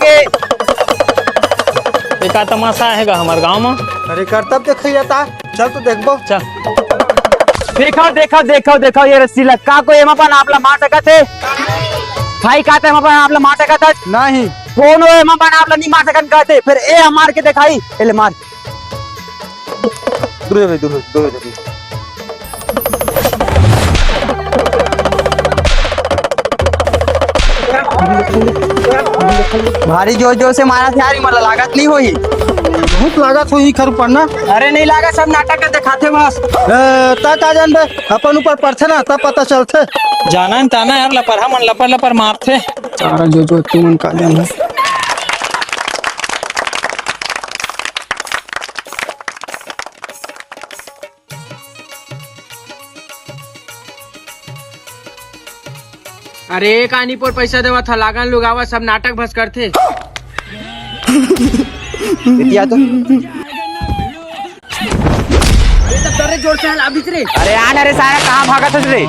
के। एक तमाशा हैगा हमारे गांव में। अरे कर्तव्य देखा जाता, चल तो देखबो। चल देखो देखो देखो देखो ये रस्सी लटका को एमा पण आपला मार सकत है। भाई कहते एमा पण आपला मार सकत है नहीं कौन हो एमा पण आपला नहीं मार सकत कहते फिर ए मार के दिखाई एले मार। दूर भारी जोर जोर से मारा था यार, मतलब लागत नहीं हुई। बहुत लागत हुई खर पड़ना। अरे नहीं लागा, सब नाटक कर दिखाते बस। ता का जान बे अपन ऊपर पड़थे ना तब पता चलथे। जाना न ताना यार लपर मन लपर लपर मारथे। चारा जो जो तू मन का जान है। अरे कहानी पर पैसा देवा था लागन लोग आवा सब नाटक बस करते। जोर से अरे आना रे सारा कहाँ भागा था रे।